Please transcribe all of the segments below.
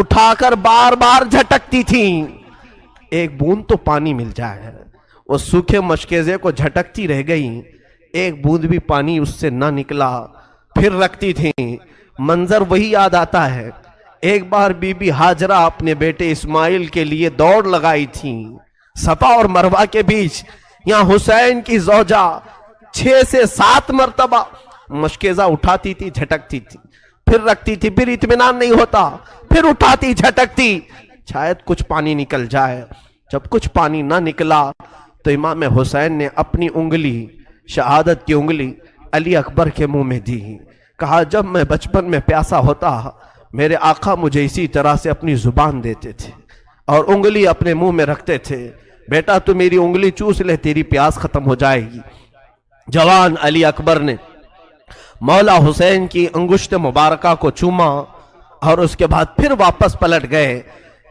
اٹھا کر بار بار جھٹکتی تھیں، ایک بوند تو پانی مل جائے۔ وہ سوکھے مشکیزے کو جھٹکتی رہ گئیں، ایک بوند بھی پانی اس سے نہ نکلا، پھر رکھتی تھیں۔ منظر وہی یاد آتا ہے، ایک بار بی بی ہاجرہ اپنے بیٹے اسماعیل کے لیے دوڑ لگائی تھیں صفا اور مروہ کے بیچ۔ یہاں حسین کی زوجہ 6 سے 7 مرتبہ مشکیزہ اٹھاتی تھی، جھٹکتی تھی، پھر رکھتی تھی، پھر اطمینان نہیں ہوتا، پھر اٹھاتی، جھٹکتی، شاید کچھ پانی نکل جائے۔ جب کچھ پانی نہ نکلا تو امام حسین نے اپنی انگلی، شہادت کی انگلی، علی اکبر کے منہ میں دی۔ کہا جب میں بچپن میں پیاسا ہوتا میرے آقا مجھے اسی طرح سے اپنی زبان دیتے تھے اور انگلی اپنے منہ میں رکھتے تھے، بیٹا تو میری انگلی چوس لے تیری پیاس ختم ہو جائے گی۔ جوان علی اکبر نے مولا حسین کی انگشت مبارکہ کو چوما اور اس کے بعد پھر واپس پلٹ گئے۔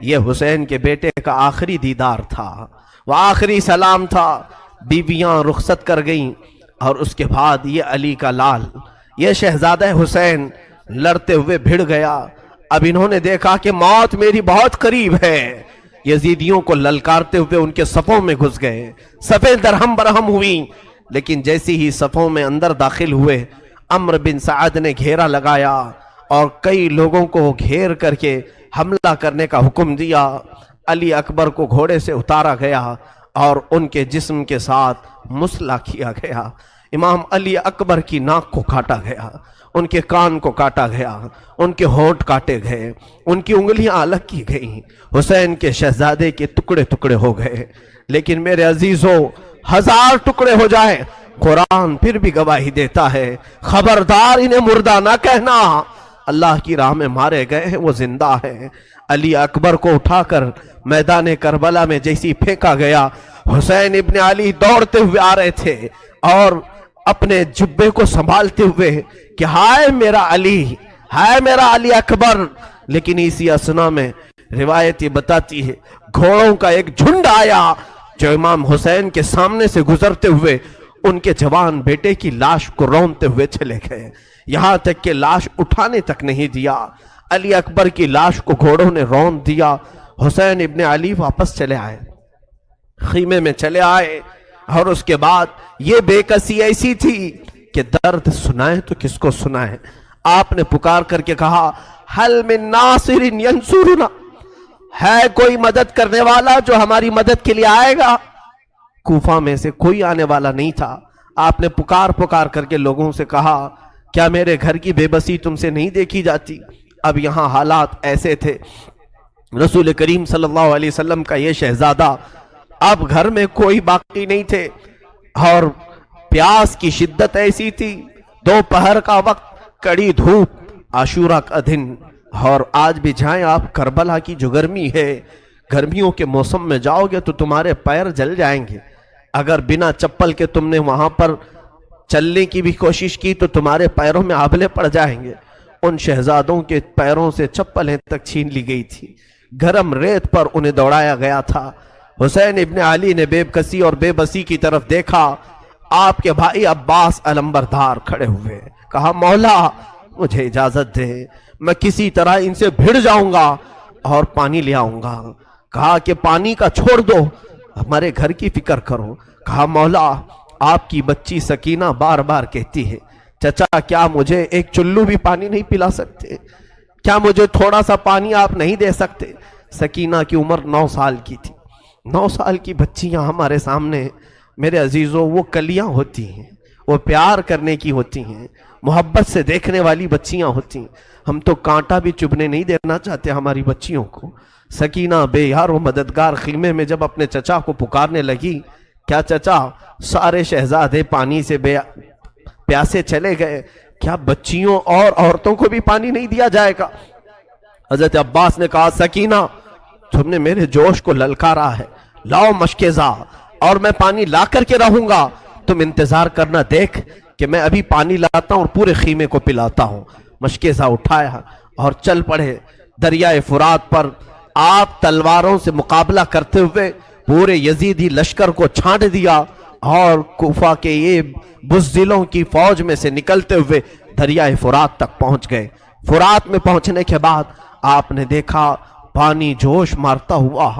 یہ حسین کے بیٹے کا آخری دیدار تھا، وہ آخری سلام تھا۔ بیویاں رخصت کر گئیں اور اس کے بعد یہ علی کا لال، یہ شہزادہ حسین لڑتے ہوئے بھڑ گیا۔ اب انہوں نے دیکھا کہ موت میری بہت قریب ہے، یزیدیوں کو للکارتے ہوئے ان کے صفوں میں گھس گئے، صفیں درہم برہم ہوئیں۔ لیکن جیسی ہی صفوں میں اندر داخل ہوئے، عمرو بن سعد نے گھیرا لگایا اور کئی لوگوں کو گھیر کر کے حملہ کرنے کا حکم دیا۔ علی اکبر کو گھوڑے سے اتارا گیا اور ان کے جسم کے ساتھ مسلح کیا گیا۔ امام علی اکبر کی ناک کو کاٹا گیا، ان کے کان کو کاٹا گیا، ان کے ہونٹ کاٹے گئے، ان کی انگلیاں الگ کی گئیں۔ حسین کے شہزادے کے ٹکڑے ٹکڑے ہو گئے۔ لیکن میرے عزیزو، 1000 ٹکڑے ہو جائے، قرآن پھر بھی گواہی دیتا ہے، خبردار انہیں مردہ نہ کہنا، اللہ کی راہ میں مارے گئے ہیں، وہ زندہ ہیں۔ علی اکبر کو اٹھا کر میدان کربلا میں جیسی پھینکا گیا، حسین ابن علی دوڑتے ہوئے آ رہے تھے اور اپنے جبے کو سنبھالتے ہوئے کہ ہائے میرا علی، ہائے میرا علی اکبر۔ لیکن اسی اسنا میں روایت یہ بتاتی ہے گھوڑوں کا ایک جھنڈ آیا جو امام حسین کے سامنے سے گزرتے ہوئے ان کے جوان بیٹے کی لاش کو رونتے ہوئے چلے گئے، یہاں تک کہ لاش اٹھانے تک نہیں دیا۔ علی اکبر کی لاش کو گھوڑوں نے رون دیا۔ حسین ابن علی واپس چلے آئے، خیمے میں چلے آئے، اور اس کے بعد یہ بے کسی ایسی تھی کہ درد سنائے تو کس کو سنائے۔ آپ نے پکار کر کے کہا حل من ناصر ینصرنا، ہے کوئی مدد کرنے والا جو ہماری مدد کے لیے آئے گا؟ کوفہ میں سے کوئی آنے والا نہیں تھا۔ آپ نے پکار کر کے لوگوں سے کہا کیا میرے گھر کی بے بسی تم سے نہیں دیکھی جاتی؟ اب یہاں حالات ایسے تھے، رسول کریم صلی اللہ علیہ وسلم کا یہ شہزادہ، اب گھر میں کوئی باقی نہیں تھے اور پیاس کی شدت ایسی تھی، دوپہر کا وقت، کڑی دھوپ، عاشورہ کا دن، اور آج بھی جائیں آپ کربلا کی جو گرمی ہے، گرمیوں کے موسم میں جاؤ گے تو تمہارے پیر جل جائیں گے۔ اگر بنا چپل کے تم نے وہاں پر چلنے کی بھی کوشش کی تو تمہارے پیروں میں آبلے پڑ جائیں گے۔ ان شہزادوں کے پیروں سے چپلیں تک چھین لی گئی تھی، گرم ریت پر انہیں دوڑایا گیا تھا۔ حسین ابن علی نے بے کسی اور بے بسی کی طرف دیکھا، آپ کے بھائی عباس علمبردار کھڑے ہوئے، کہا مولا مجھے اجازت دے، میں کسی طرح ان سے بھڑ جاؤں گا اور پانی لے آؤں گا۔ کہا کہ پانی کا چھوڑ دو، ہمارے گھر کی فکر کرو۔ کہا مولا آپ کی بچی سکینہ بار بار کہتی ہے چچا کیا مجھے ایک چلو بھی پانی نہیں پلا سکتے؟ کیا مجھے تھوڑا سا پانی آپ نہیں دے سکتے؟ سکینہ کی عمر 9 سال کی تھی۔ 9 سال کی بچیاں ہمارے سامنے میرے عزیزوں وہ کلیاں ہوتی ہیں، وہ پیار کرنے کی ہوتی ہیں، محبت سے دیکھنے والی بچیاں ہوتی ہیں۔ ہم تو کانٹا بھی چبھنے نہیں دینا چاہتے ہماری بچیوں کو۔ سکینہ بے یار و مددگار خیمے میں جب اپنے چچا کو پکارنے لگی، کیا چچا سارے شہزادے پانی سے پیاسے چلے گئے، کیا بچیوں اور عورتوں کو بھی پانی نہیں دیا جائے گا؟ حضرت عباس نے کہا سکینہ تم نے میرے جوش کو للکارا ہے، لاؤ مشکیزہ اور میں پانی لا کر کے رہوں گا، تم انتظار کرنا دیکھ کہ میں ابھی پانی لاتا ہوں اور پورے خیمے کو پلاتا ہوں۔ مشکیزہ اٹھایا اور چل پڑے دریائے فرات پر۔ آپ تلواروں سے مقابلہ کرتے ہوئے پورے یزیدی لشکر کو چھانٹ دیا اور کوفہ کے یہ بزدلوں کی فوج میں سے نکلتے ہوئے دریائے فرات تک پہنچ گئے۔ فرات میں پہنچنے کے بعد آپ نے دیکھا پانی جوش مارتا ہوا،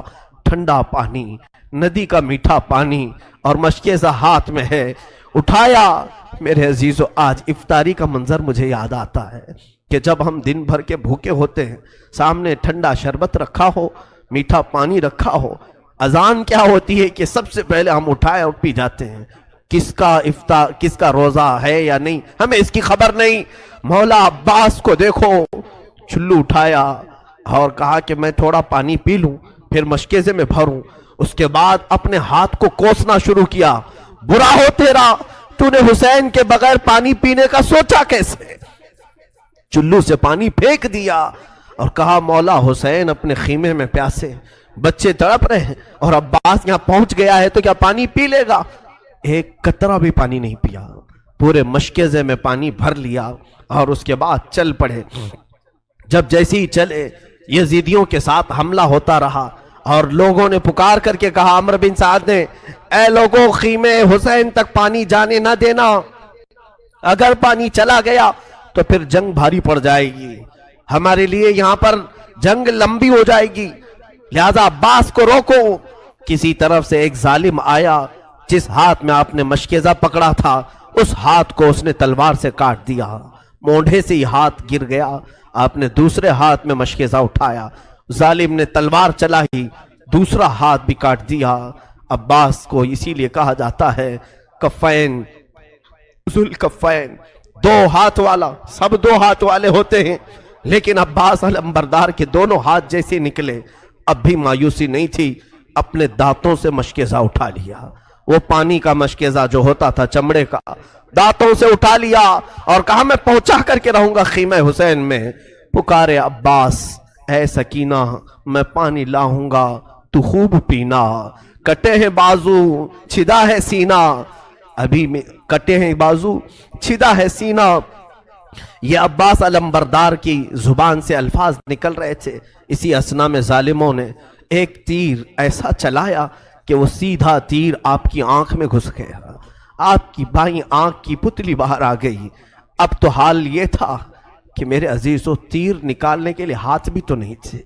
ٹھنڈا پانی، ندی کا میٹھا پانی، اور مشکیزہ ہاتھ میں ہے، اٹھایا۔ میرے عزیزو، آج افطاری کا منظر مجھے یاد آتا ہے کہ جب ہم دن بھر کے بھوکے ہوتے ہیں، سامنے ٹھنڈا شربت رکھا ہو، میٹھا پانی رکھا ہو، اذان کیا ہوتی ہے کہ سب سے پہلے ہم اٹھائے اور پی جاتے ہیں۔ کس کا روزہ ہے یا نہیں ہمیں اس کی خبر نہیں۔ مولا عباس کو دیکھو، چلو اٹھایا اور کہا کہ میں تھوڑا پانی پی لوں، پھر مشکیزے میں بھروں۔ اس کے بعد اپنے ہاتھ کو کوسنا شروع کیا۔ برا ہو تیرا، تو نے حسین کے بغیر پانی پینے کا سوچا کیسے؟ چلو سے پانی پھینک دیا اور کہا مولا حسین اپنے خیمے میں پیاسے، بچے تڑپ رہے ہیں اور عباس یہاں پہنچ گیا ہے تو کیا پانی پی لے گا؟ ایک قطرہ بھی پانی نہیں پیا، پورے مشکیزے میں پانی بھر لیا اور اس کے بعد چل پڑے۔ جب جیسے ہی چلے، یزیدیوں کے ساتھ حملہ ہوتا رہا اور لوگوں نے پکار کر کے کہا، عمرو بن سعد نے، اے لوگوں، خیمے حسین تک پانی جانے نہ دینا، اگر پانی چلا گیا تو پھر جنگ بھاری پڑ جائے گی، ہمارے لیے یہاں پر جنگ لمبی ہو جائے گی، لہذا عباس کو روکو۔ کسی طرف سے ایک ظالم آیا، جس ہاتھ میں آپ نے مشکیزہ پکڑا تھا اس ہاتھ کو اس نے تلوار سے کاٹ دیا، مونڈھے سے ہی ہاتھ گر گیا۔ آپ نے دوسرے ہاتھ میں مشکیزہ اٹھایا، ظالم نے تلوار چلائی، دوسرا ہاتھ بھی کاٹ دیا۔ عباس کو اسی لیے کہا جاتا ہے کفین، ذوالکفین، دو ہاتھ والا۔ سب دو ہاتھ والے ہوتے ہیں، لیکن عباس علمبردار کے دونوں ہاتھ جیسے نکلے، اب بھی مایوسی نہیں تھی، اپنے دانتوں سے مشکیزہ اٹھا لیا۔ وہ پانی کا مشکیزہ جو ہوتا تھا چمڑے کا، دانتوں سے اٹھا لیا اور کہا میں پہنچا کر کے رہوں گا خیمہ حسین میں۔ پکارے عباس، اے سکینہ، میں پانی لاؤں گا، تو خوب پینا، کٹے ہیں بازو چھدا ہے سینہ، ابھی میں کٹے ہیں بازو چھدا ہے سینہ۔ یہ عباس علمبردار کی زبان سے الفاظ نکل رہے تھے، اسی اثنا میں ظالموں نے ایک تیر ایسا چلایا کہ وہ سیدھا تیر آپ کی آنکھ میں گھس گیا، آپ کی بائیں آنکھ کی پتلی باہر آ گئی۔ اب تو حال یہ تھا کہ میرے عزیزو، تیر نکالنے کے لیے ہاتھ بھی تو نہیں تھے،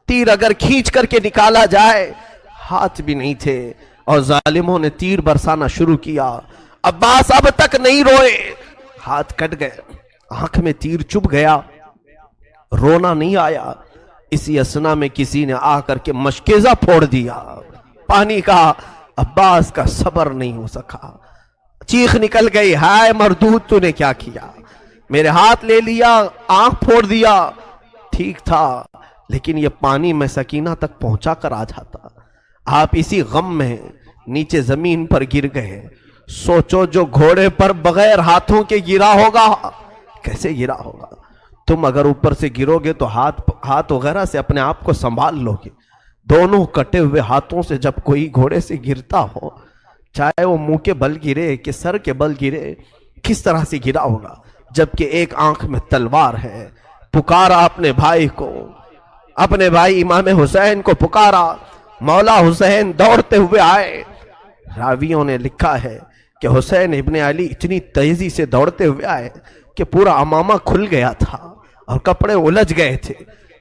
تیر اگر کھینچ کر کے نکالا جائے ہاتھ بھی نہیں تھے، اور ظالموں نے تیر برسانا شروع کیا۔ عباس اب تک نہیں روئے، ہاتھ کٹ گئے، آنکھ میں تیر چبھ گیا، رونا نہیں آیا۔ اسی اثنا میں کسی نے آ کر کے مشکیزہ پھوڑ دیا پانی کا۔ عباس کا صبر نہیں ہو سکا، چیخ نکل گئی، ہائے مردود، تو نے کیا کیا؟ میرے ہاتھ لے لیا، آنکھ پھوڑ دیا۔ ٹھیک تھا، لیکن یہ پانی میں سکینہ تک پہنچا کر آ جاتا۔ آپ اسی غم میں نیچے زمین پر گر گئے۔ سوچو، جو گھوڑے پر بغیر ہاتھوں کے گرا ہوگا کیسے گرا ہوگا؟ تم اگر اوپر سے گرو گے تو ہاتھ وغیرہ سے اپنے آپ کو سنبھال لو گے، دونوں کٹے ہوئے ہاتھوں سے جب کوئی گھوڑے سے گرتا ہو، چاہے وہ منہ کے بل گرے کہ سر کے بل گرے، کس طرح سے گرا ہوگا؟ جبکہ ایک آنکھ میں تلوار ہے۔ پکارا اپنے بھائی کو، اپنے بھائی امام حسین کو پکارا، مولا حسین دوڑتے ہوئے آئے۔ راویوں نے لکھا ہے کہ حسین ابن علی اتنی تیزی سے دوڑتے ہوئے آئے کہ پورا امامہ کھل گیا تھا اور کپڑے الجھ گئے تھے۔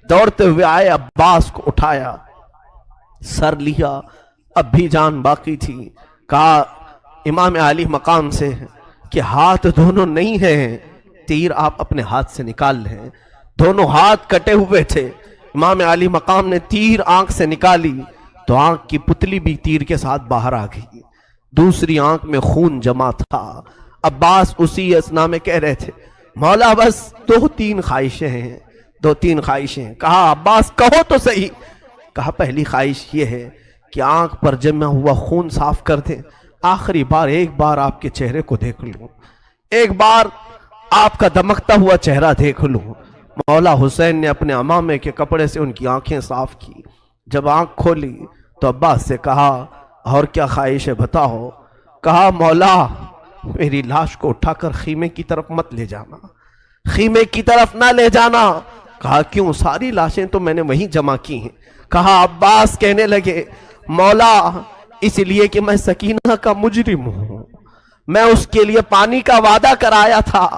دوڑتے ہوئے آئے، عباس کو اٹھایا، سر لیا، اب بھی جان باقی تھی۔ کہا امام علی مقام سے کہ ہاتھ دونوں نہیں ہیں، تیر آپ اپنے ہاتھ سے نکال لیں۔ دونوں ہاتھ کٹے ہوئے تھے، امام علی مقام نے تیر آنکھ سے نکالی تو آنکھ کی پتلی بھی تیر کے ساتھ باہر آ گئی، دوسری آنکھ میں خون جمع تھا۔ عباس اسی اثنا میں کہہ رہے تھے، مولا بس دو تین خواہشیں ہیں۔ کہا عباس کہو تو صحیح۔ کہا پہلی خواہش یہ ہے کہ آنکھ پر جمع ہوا خون صاف کر دیں، آخری بار ایک بار آپ کے چہرے کو دیکھ لوں، ایک بار آپ کا دمکتا ہوا چہرہ دیکھ لوں۔ مولا حسین نے اپنے عمامے کے کپڑے سے ان کی آنکھیں صاف کی۔ جب آنکھ کھولی تو عباس سے کہا اور کیا خواہش ہے بتاؤ؟ کہا مولا میری لاش کو اٹھا کر خیمے کی طرف مت لے جانا، خیمے کی طرف نہ لے جانا۔ کہا کیوں؟ ساری لاشیں تو میں نے وہیں جمع کی ہیں۔ کہا عباس کہنے لگے مولا اس لیے کہ میں سکینہ کا مجرم ہوں، میں اس کے لیے پانی کا وعدہ کرایا تھا،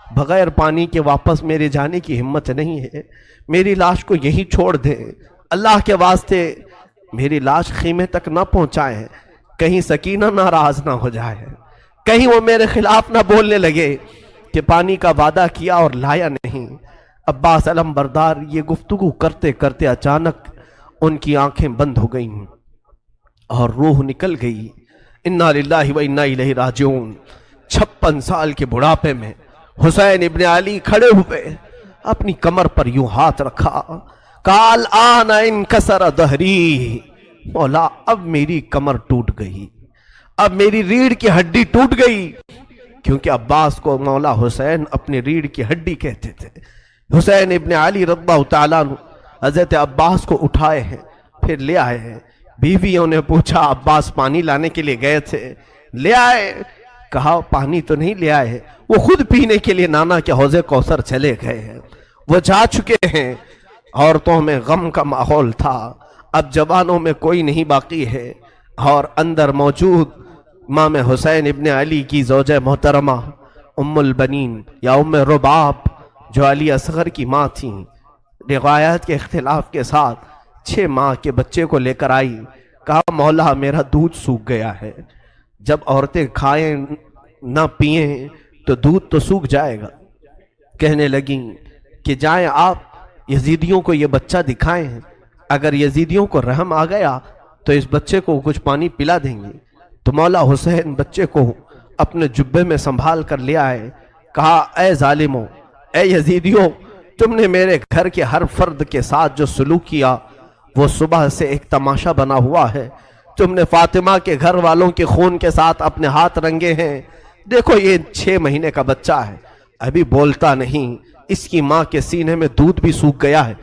بغیر پانی کے واپس میرے جانے کی ہمت نہیں ہے، میری لاش کو یہیں چھوڑ دیں، اللہ کے واسطے میری لاش خیمے تک نہ پہنچائیں، کہیں سکینہ ناراض نہ ہو جائے، کہیں وہ میرے خلاف نہ بولنے لگے کہ پانی کا وعدہ کیا اور لایا نہیں۔ عباس علم بردار یہ گفتگو کرتے کرتے اچانک ان کی آنکھیں بند ہو گئیں اور روح نکل گئی۔ انا للہ و انا الیہ راجعون۔ 56 سال کے بڑھاپے میں حسین ابن علی کھڑے ہوئے، اپنی کمر پر یوں ہاتھ رکھا، قال آن انکسر ظہری، مولا اب میری کمر ٹوٹ گئی، اب میری ریڑھ کی ہڈی ٹوٹ گئی، کیونکہ عباس کو مولا حسین اپنی ریڑھ کی ہڈی کہتے تھے۔ حسین ابن علی رضی اللہ تعالیٰ عنہ حضرت عباس کو اٹھائے ہیں، پھر لے آئے ہیں۔ بیویوں نے پوچھا عباس پانی لانے کے لیے گئے تھے، لے آئے؟ کہا پانی تو نہیں لے آئے، وہ خود پینے کے لیے نانا کے حوض کوثر چلے گئے ہیں، وہ جا چکے ہیں۔ عورتوں میں غم کا ماحول تھا، اب جوانوں میں کوئی نہیں باقی ہے، اور اندر موجود امام حسین ابن علی کی زوجہ محترمہ ام البنین یا ام رباب جو علی اصغر کی ماں تھیں، روایات کے اختلاف کے ساتھ 6 ماہ کے بچے کو لے کر آئی، کہا مولا میرا دودھ سوکھ گیا ہے، جب عورتیں کھائیں نہ پئیں تو دودھ تو سوکھ جائے گا۔ کہنے لگیں کہ جائیں آپ یزیدیوں کو یہ بچہ دکھائیں، اگر یزیدیوں کو رحم آ گیا تو اس بچے کو کچھ پانی پلا دیں گے۔ تو مولا حسین بچے کو اپنے جبے میں سنبھال کر لے آئے، کہا اے ظالموں، اے یزیدیوں، تم نے میرے گھر کے ہر فرد کے ساتھ جو سلوک کیا وہ صبح سے ایک تماشا بنا ہوا ہے، تم نے فاطمہ کے گھر والوں کے خون کے ساتھ اپنے ہاتھ رنگے ہیں، دیکھو یہ 6 مہینے کا بچہ ہے، ابھی بولتا نہیں، اس کی ماں کے سینے میں دودھ بھی سوکھ گیا ہے،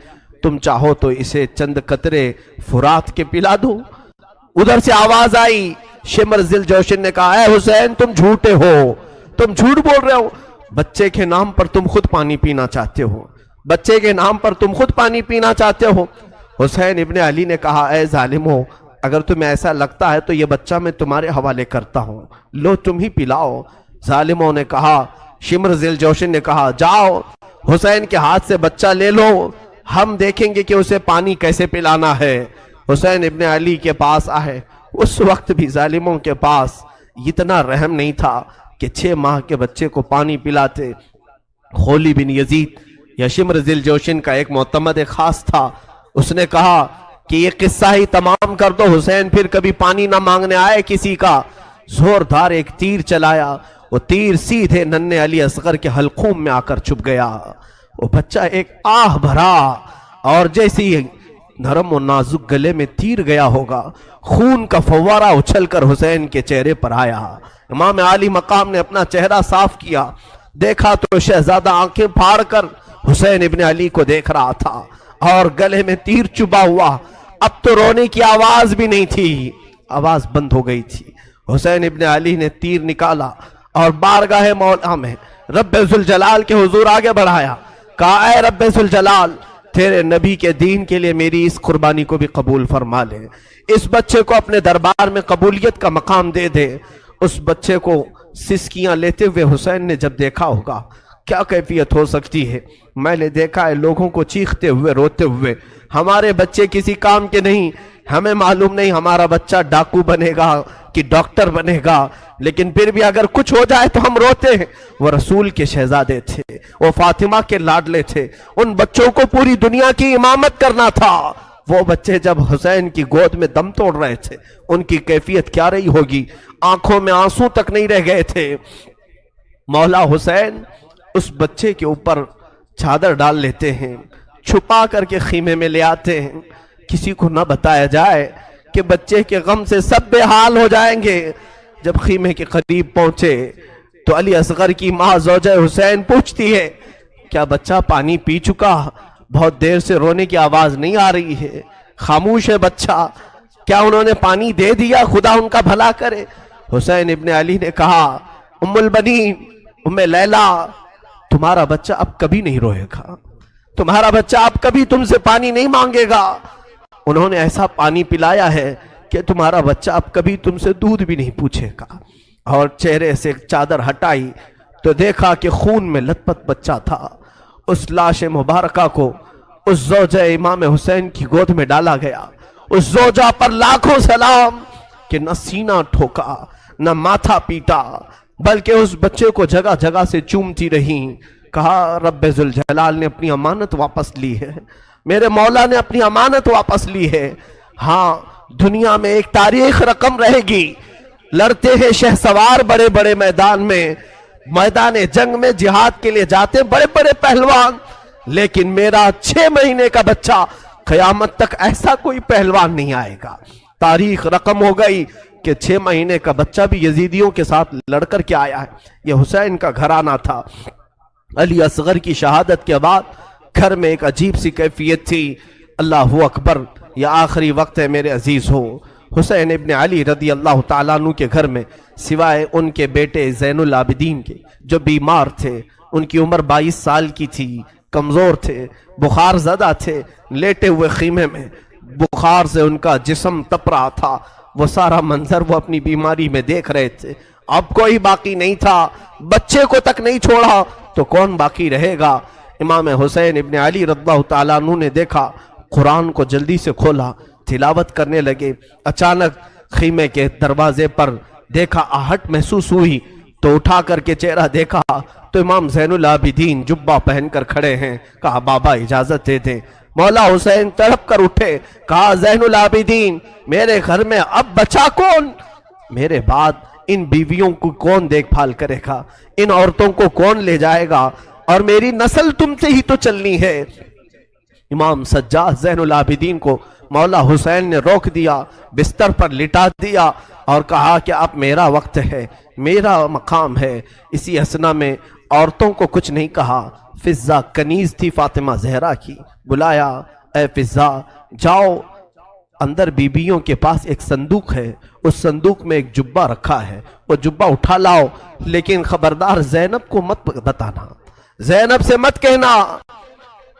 تم چاہو تو اسے چند قطرے فرات کے پلا دو۔ ادھر سے آواز آئی، شمر ذی الجوشن نے کہا اے حسین تم جھوٹے ہو، تم جھوٹ بول رہے ہو، بچے کے نام پر تم خود پانی پینا چاہتے ہو، بچے کے نام پر تم خود پانی پینا چاہتے ہو۔ حسین ابن علی نے کہا اے ظالمو، اگر تمہیں ایسا لگتا ہے تو یہ بچہ میں تمہارے حوالے کرتا ہوں، لو تم ہی پلاؤ۔ ظالموں نے کہا، شمر ذی الجوشن نے کہا جاؤ حسین کے ہاتھ سے بچہ لے لو، ہم دیکھیں گے کہ اسے پانی کیسے پلانا ہے۔ حسین ابن علی کے پاس آئے، اس وقت بھی ظالموں کے پاس اتنا رحم نہیں تھا کہ 6 ماہ کے بچے کو پانی پلاتے۔ خولی بن یزید یا شمر ذی الجوشن کا ایک معتمد خاص تھا، اس نے کہا کہ یہ قصہ ہی تمام کر دو، حسین پھر کبھی پانی نہ مانگنے آئے کسی کا۔ زوردار ایک تیر چلایا، وہ تیر سیدھے ننھے علی اصغر کے حلقوم میں آ کر چھپ گیا۔ وہ بچہ ایک آہ بھرا اور جیسی نرم و نازک گلے میں تیر گیا ہوگا، خون کا فوارہ اچھل کر حسین کے چہرے پر آیا۔ امام عالی مقام نے اپنا چہرہ صاف کیا، دیکھا تو شہزادہ آنکھیں پھاڑ کر حسین ابن علی کو دیکھ رہا تھا اور گلے میں تیر چبا ہوا، اب تو رونے کی آواز بھی نہیں تھی، آواز بند ہو گئی تھی۔ حسین ابن علی نے تیر نکالا اور بارگاہ مولا میں رب ذوالجلال کے حضور آگے بڑھایا، کہا اے رب ذوالجلال، تیرے نبی کے دین کے لیے میری اس قربانی کو بھی قبول فرما لے، اس بچے کو اپنے دربار میں قبولیت کا مقام دے دے۔ اس بچے کو سسکیاں لیتے ہوئے حسین نے جب دیکھا ہوگا، کیا کیفیت ہو سکتی ہے؟ میں نے دیکھا ہے لوگوں کو چیختے ہوئے روتے ہوئے، ہمارے بچے کسی کام کے نہیں، ہمیں معلوم نہیں ہمارا بچہ ڈاکو بنے گا کہ ڈاکٹر بنے گا، لیکن پھر بھی اگر کچھ ہو جائے تو ہم روتے ہیں۔ وہ رسول کے شہزادے تھے، وہ فاطمہ کے لاڈلے تھے، ان بچوں کو پوری دنیا کی امامت کرنا تھا۔ وہ بچے جب حسین کی گود میں دم توڑ رہے تھے، ان کی کیفیت کیا رہی ہوگی؟ آنکھوں میں آنسو تک نہیں رہ گئے تھے۔ مولا حسین اس بچے کے اوپر چادر ڈال لیتے ہیں، چھپا کر کے خیمے میں لے آتے ہیں، کسی کو نہ بتایا جائے کہ بچے کے غم سے سب بے حال ہو جائیں گے۔ جب خیمے کے قریب پہنچے تو علی اصغر کی ماں زوجہ حسین پوچھتی ہے، کیا بچہ پانی پی چکا؟ بہت دیر سے رونے کی آواز نہیں آ رہی ہے، خاموش ہے بچہ، کیا انہوں نے پانی دے دیا؟ خدا ان کا بھلا کرے۔ حسین ابن علی نے کہا، ام البنین، ام لیلا، تمہارا بچہ اب کبھی نہیں روئے گا، تمہارا بچہ اب کبھی تم سے پانی نہیں مانگے گا، انہوں نے ایسا پانی پلایا ہے کہ تمہارا بچہ اب کبھی تم سے دودھ بھی نہیں پوچھے گا۔ اور چہرے سے چادر ہٹائی تو دیکھا کہ خون میں لت پت بچہ تھا۔ اس لاش مبارکہ کو اس زوجہ امام حسین کی گود میں ڈالا گیا۔ اس زوجہ پر لاکھوں سلام کہ نہ سینہ ٹھوکا نہ ماتھا پیٹا، بلکہ اس بچے کو جگہ جگہ سے چومتی رہی۔ کہا رب ذوالجلال نے اپنی امانت واپس لی ہے، میرے مولا نے اپنی امانت واپس لی ہے۔ ہاں دنیا میں ایک تاریخ رقم رہے گی، لڑتے ہیں شہسوار بڑے بڑے میدان میں، میدان جنگ میں جہاد کے لیے جاتے بڑے بڑے پہلوان، لیکن میرا 6 مہینے کا بچہ قیامت تک ایسا کوئی پہلوان نہیں آئے گا۔ تاریخ رقم ہو گئی کہ 6 مہینے کا بچہ بھی یزیدیوں کے ساتھ لڑ کر کے آیا ہے۔ یہ حسین کا گھرانہ تھا۔ علی اصغر کی شہادت کے بعد گھر میں ایک عجیب سی کیفیت تھی۔ اللہ اکبر، یہ آخری وقت ہے میرے عزیز ہو۔ حسین ابن علی رضی اللہ تعالیٰ عنہ کے گھر میں سوائے ان کے بیٹے زین العابدین کے جو بیمار تھے، ان کی عمر 22 سال کی تھی، کمزور تھے، بخار زدہ تھے، لیٹے ہوئے خیمے میں بخار سے ان کا جسم تپ رہا تھا، وہ سارا منظر وہ اپنی بیماری میں دیکھ رہے تھے۔ اب کوئی باقی نہیں تھا، بچے کو تک نہیں چھوڑا تو کون باقی رہے گا۔ امام حسین ابن علی رضی اللہ تعالیٰ عنہ نے دیکھا، قرآن کو جلدی سے کھولا، تلاوت کرنے لگے۔ اچانک خیمے کے دروازے پر دیکھا، آہٹ محسوس ہوئی تو اٹھا کر کے چہرہ دیکھا تو امام زین العابدین جبہ پہن کر کھڑے ہیں۔ کہا بابا اجازت دے دیں۔ مولا حسین تڑپ کر اٹھے، کہا زین العابدین میرے گھر میں اب بچا کون؟ میرے بعد ان بیویوں کو کون دیکھ بھال کرے گا؟ ان عورتوں کو کون لے جائے گا؟ اور میری نسل تم سے ہی تو چلنی ہے۔ امام سجاد زین العابدین کو مولا حسین نے روک دیا، بستر پر لٹا دیا اور کہا کہ اب میرا وقت ہے، میرا مقام ہے۔ اسی اثنا میں عورتوں کو کچھ نہیں کہا۔ فضہ کنیز تھی فاطمہ زہرا کی، بلایا، اے فضہ جاؤ، اندر بیبیوں کے پاس ایک صندوق ہے، اس صندوق میں ایک جبہ رکھا ہے، وہ جبہ اٹھا لاؤ، لیکن خبردار زینب کو مت بتانا، زینب سے مت کہنا۔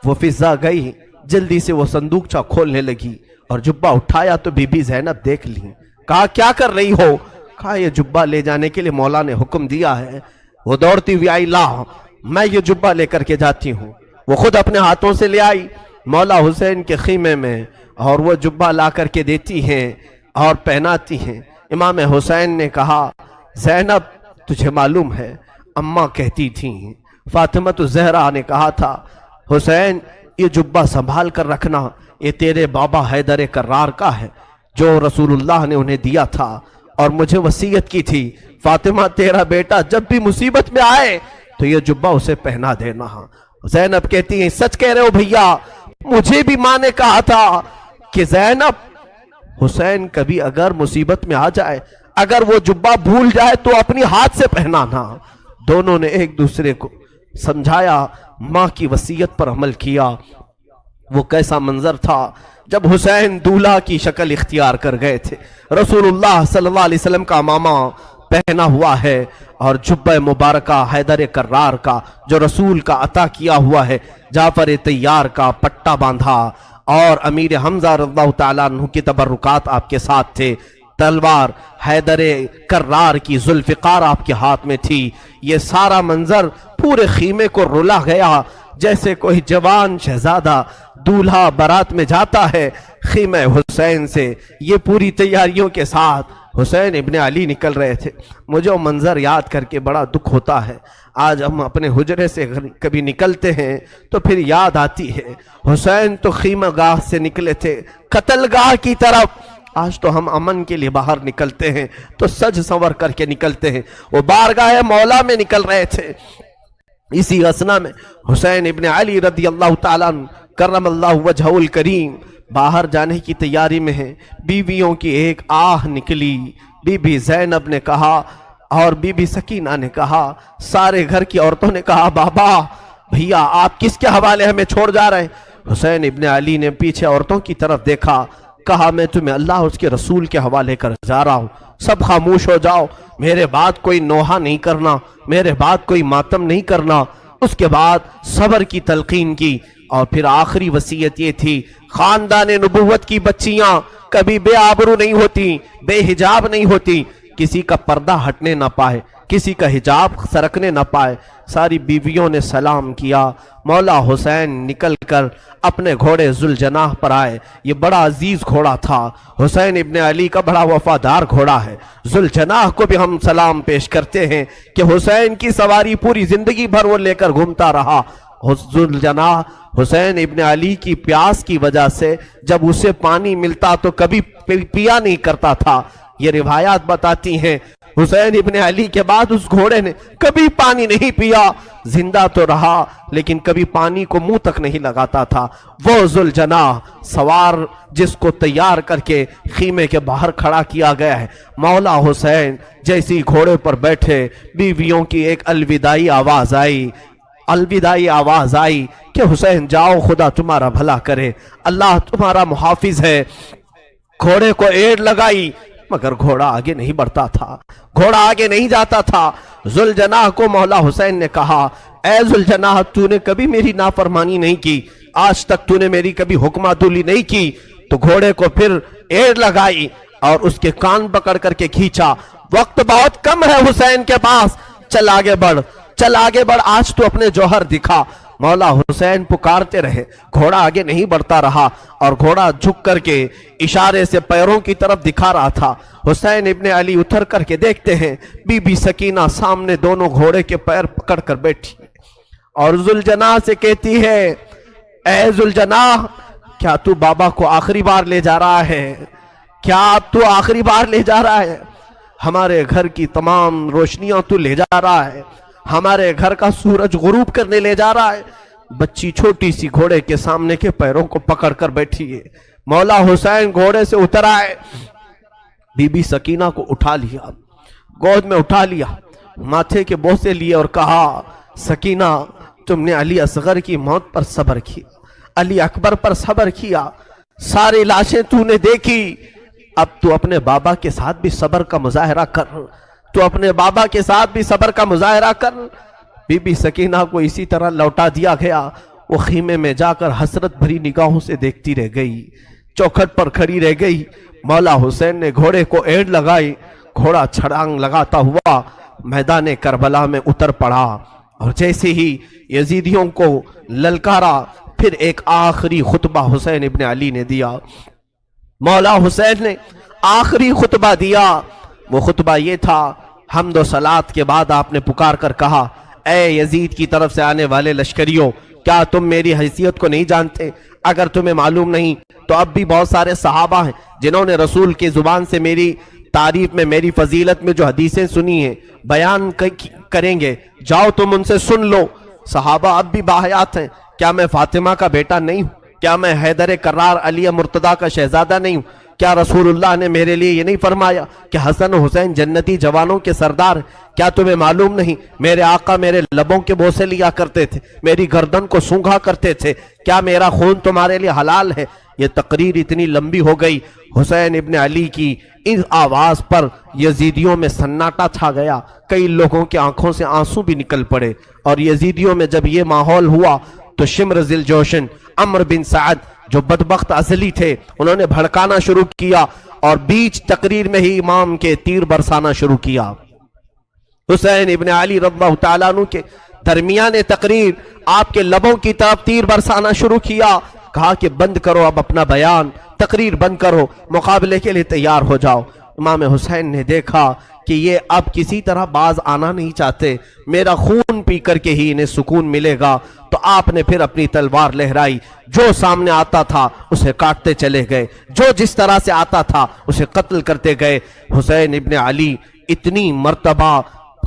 وہ فضہ گئی، جلدی سے وہ صندوق کھولنے لگی اور جبہ اٹھایا تو بی بی زینب دیکھ لی۔ کہا کیا کر رہی ہو؟ کہا یہ جبہ لے جانے کے لیے مولا نے حکم دیا ہے۔ وہ دوڑتی ہوئی آئی، لا میں یہ جبہ لے کر کے جاتی ہوں۔ وہ خود اپنے ہاتھوں سے لے آئی مولا حسین کے خیمے میں اور وہ جبہ لا کر کے دیتی ہیں اور پہناتی ہیں۔ امام حسین نے کہا زینب تجھے معلوم ہے اماں کہتی تھیں، فاطمہ زہرا نے کہا تھا حسین یہ جبہ سنبھال کر رکھنا، یہ تیرے بابا حیدر کرار کا ہے جو رسول اللہ نے انہیں دیا تھا اور مجھے وصیت کی تھی فاطمہ تیرا بیٹا جب بھی مصیبت میں آئے تو یہ جبہ اسے پہنا دینا۔ زینب کہتی ہیں سچ کہہ رہے ہو بھیا، مجھے بھی ماں نے کہا تھا کہ زینب حسین کبھی اگر مصیبت میں آ جائے، اگر وہ جبہ بھول جائے تو اپنی ہاتھ سے پہنانا۔ دونوں نے ایک دوسرے کو سمجھایا، ماں کی وصیت پر عمل کیا۔ وہ کیسا منظر تھا جب حسین دولہا کی شکل اختیار کر گئے تھے، رسول اللہ صلی اللہ علیہ وسلم کا امامہ پہنا ہوا ہے اور جبہ مبارکہ حیدر کرار کا جو رسول کا عطا کیا ہوا ہے، جعفر طیار کا پٹا باندھا اور امیر حمزہ رضی اللہ تعالیٰ عنہ کی تبرکات آپ کے ساتھ تھے، تلوار حیدر کرار کی ذوالفقار آپ کے ہاتھ میں تھی۔ یہ سارا منظر پورے خیمے کو رلا گیا، جیسے کوئی جوان شہزادہ دولہا برات میں جاتا ہے خیمہ حسین سے۔ یہ پوری تیاریوں کے ساتھ حسین ابن علی نکل رہے تھے۔ مجھے وہ منظر یاد کر کے بڑا دکھ ہوتا ہے۔ آج ہم اپنے حجرے سے کبھی نکلتے ہیں تو پھر یاد آتی ہے حسین تو خیمہ گاہ سے نکلے تھے قتل گاہ کی طرف، آج تو ہم امن کے لیے باہر نکلتے ہیں تو سج سنور کر کے نکلتے ہیں، وہ بارگاہ مولا میں نکل رہے تھے۔ اسی اثنا میں حسین ابن علی رضی اللہ تعالیٰ عنہ کرم اللہ وجہہ الکریم باہر جانے کی تیاری میں ہیں۔ بیویوں کی ایک آہ نکلی، بی بی زینب نے کہا اور بی بی سکینہ نے کہا، سارے گھر کی عورتوں نے کہا بابا بھیا آپ کس کے حوالے ہمیں چھوڑ جا رہے ہیں؟ حسین ابن علی نے پیچھے عورتوں کی طرف دیکھا، کہا میں تمہیں اللہ اور اس کے رسول کے حوالے کر جا رہا ہوں، سب خاموش ہو جاؤ، میرے بعد کوئی نوحہ نہیں کرنا، میرے بعد کوئی ماتم نہیں کرنا۔ اس کے بعد صبر کی تلقین کی اور پھر آخری وصیت یہ تھی خاندان نبوت کی بچیاں کبھی بے آبرو نہیں ہوتی، بے حجاب نہیں ہوتی، کسی کا پردہ ہٹنے نہ پائے، کسی کا حجاب سرکنے نہ پائے۔ ساری بیویوں نے سلام کیا۔ مولا حسین نکل کر اپنے گھوڑے ذوالجناح پر آئے۔ یہ بڑا عزیز گھوڑا تھا، حسین ابن علی کا بڑا وفادار گھوڑا ہے۔ ذوالجناح کو بھی ہم سلام پیش کرتے ہیں کہ حسین کی سواری پوری زندگی بھر وہ لے کر گھومتا رہا۔ ذوالجناح حسین ابن علی کی پیاس کی وجہ سے جب اسے پانی ملتا تو کبھی پیا نہیں کرتا تھا۔ یہ روایات بتاتی ہیں حسین ابن علی کے بعد اس گھوڑے نے کبھی پانی نہیں پیا، زندہ تو رہا لیکن کبھی پانی کو منہ تک نہیں لگاتا تھا۔ وہ ذوالجناح سوار جس کو تیار کر کے خیمے کے باہر کھڑا کیا گیا ہے، مولا حسین جیسی گھوڑے پر بیٹھے، بیویوں کی ایک الوداعی آواز آئی کہ حسین جاؤ، خدا تمہارا بھلا کرے، اللہ تمہارا محافظ ہے۔ گھوڑے کو ایڑ لگائی مگر گھوڑا آگے نہیں بڑھتا تھا، گھوڑا آگے نہیں جاتا تھا۔ ذوالجناح کو مولا حسین نے کہا، اے ذوالجناح تو نے کبھی میری نافرمانی نہیں کی، آج تک تو نے میری کبھی حکم عدولی نہیں کی۔ تو گھوڑے کو پھر ایڑ لگائی اور اس کے کان پکڑ کر کے کھینچا۔ وقت بہت کم ہے حسین کے پاس، چل آگے بڑھ، چل آگے بڑھ، آج تو اپنے جوہر دکھا۔ مولا حسین پکارتے رہے، گھوڑا آگے نہیں بڑھتا رہا اور گھوڑا جھک کر کے اشارے سے پیروں کی طرف دکھا رہا تھا۔ حسین ابن علی اتر کر کے دیکھتے ہیں بی بی سکینہ سامنے دونوں گھوڑے کے پیر پکڑ کر بیٹھی اور ذوالجناح سے کہتی ہے، اے ذوالجناح کیا تو بابا کو آخری بار لے جا رہا ہے؟ کیا تو آخری بار لے جا رہا ہے؟ ہمارے گھر کی تمام روشنیاں تو لے جا رہا ہے، ہمارے گھر کا سورج غروب کرنے لے جا رہا ہے۔ بچی چھوٹی سی گھوڑے کے سامنے کے پیروں کو پکڑ کر بیٹھی ہے۔ مولا حسین گھوڑے سے اتر آئے، بی بی سکینہ کو اٹھا لیا، گود میں اٹھا لیا، ماتھے کے بوسے لیے اور کہا، سکینہ تم نے علی اصغر کی موت پر صبر کیا، علی اکبر پر صبر کیا، ساری لاشیں تو نے دیکھی، اب تو اپنے بابا کے ساتھ بھی صبر کا مظاہرہ کر، تو اپنے بابا کے ساتھ بھی صبر کا مظاہرہ کر۔ بی بی سکینہ کو اسی طرح لوٹا دیا گیا۔ وہ خیمے میں جا کر حسرت بھری نگاہوں سے دیکھتی رہ گئی، چوکھٹ پر کھڑی رہ گئی۔ مولا حسین نے گھوڑے کو ایڑ لگائی، گھوڑا چھڑانگ لگاتا ہوا میدان کربلا میں اتر پڑا اور جیسے ہی یزیدیوں کو للکارا، پھر ایک آخری خطبہ حسین ابن علی نے دیا۔ مولا حسین نے آخری خطبہ دیا، وہ خطبہ یہ تھا، حمد و صلات کے بعد آپ نے پکار کر کہا، اے یزید کی طرف سے آنے والے لشکریوں، کیا تم میری حیثیت کو نہیں جانتے؟ اگر تمہیں معلوم نہیں تو اب بھی بہت سارے صحابہ ہیں جنہوں نے رسول کی زبان سے میری تعریف میں، میری فضیلت میں جو حدیثیں سنی ہیں بیان کریں گے، جاؤ تم ان سے سن لو۔ صحابہ اب بھی باحیات ہیں، کیا میں فاطمہ کا بیٹا نہیں ہوں؟ کیا میں حیدر کرار علی مرتضیٰ کا شہزادہ نہیں ہوں؟ کیا رسول اللہ نے میرے لیے یہ نہیں فرمایا کہ حسن و حسین جنتی جوانوں کے سردار؟ کیا تمہیں معلوم نہیں میرے آقا میرے لبوں کے بوسے لیا کرتے تھے، میری گردن کو سونگھا کرتے تھے؟ کیا میرا خون تمہارے لیے حلال ہے؟ یہ تقریر اتنی لمبی ہو گئی، حسین ابن علی کی اس آواز پر یزیدیوں میں سناٹا چھا گیا، کئی لوگوں کے آنکھوں سے آنسو بھی نکل پڑے۔ اور یزیدیوں میں جب یہ ماحول ہوا تو شمر ذی الجوشن عمر بن سعد جو بدبخت ازلی تھے، انہوں نے بھڑکانا شروع کیا اور بیچ تقریر میں ہی امام کے تیر برسانا شروع کیا۔ حسین ابن علی رضی اللہ تعالیٰ عنہ کے درمیان تقریر آپ کے لبوں کی طرف تیر برسانا شروع کیا، کہا کہ بند کرو اب اپنا بیان، تقریر بند کرو، مقابلے کے لیے تیار ہو جاؤ۔ امام حسین نے دیکھا کہ یہ اب کسی طرح باز آنا نہیں چاہتے، میرا خون پی کر کے ہی انہیں سکون ملے گا، تو آپ نے پھر اپنی تلوار لہرائی، جو سامنے آتا تھا اسے کاٹتے چلے گئے، جو جس طرح سے آتا تھا اسے قتل کرتے گئے۔ حسین ابن علی اتنی مرتبہ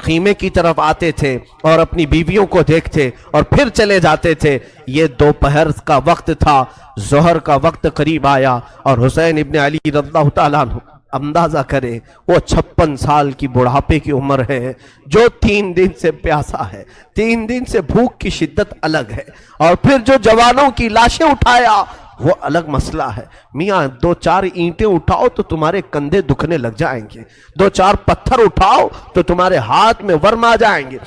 خیمے کی طرف آتے تھے اور اپنی بیویوں کو دیکھتے اور پھر چلے جاتے تھے۔ یہ دوپہر کا وقت تھا، ظہر کا وقت قریب آیا اور حسین ابن علی رضی اللہ تعالیٰ عنہ، اندازہ کرے وہ 56 سال کی بڑھاپے کی عمر ہے، جو 3 دن سے پیاسا ہے، 3 دن سے بھوک کی شدت الگ ہے، اور پھر جو جوانوں کی لاشیں اٹھایا وہ الگ مسئلہ ہے۔ میاں 2-4 اینٹیں اٹھاؤ تو تمہارے کندھے دکھنے لگ جائیں گے، 2-4 پتھر اٹھاؤ تو تمہارے ہاتھ میں ورم آ جائیں گے۔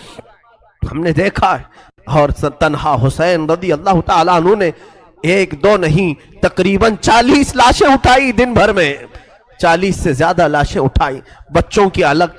ہم نے دیکھا ہے، اور تنہا حسین رضی اللہ تعالیٰ عنہ نے 1-2 نہیں تقریباً 40 لاشیں اٹھائی دن بھر میں، 40 سے زیادہ لاشیں اٹھائی، بچوں کی الگ،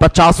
50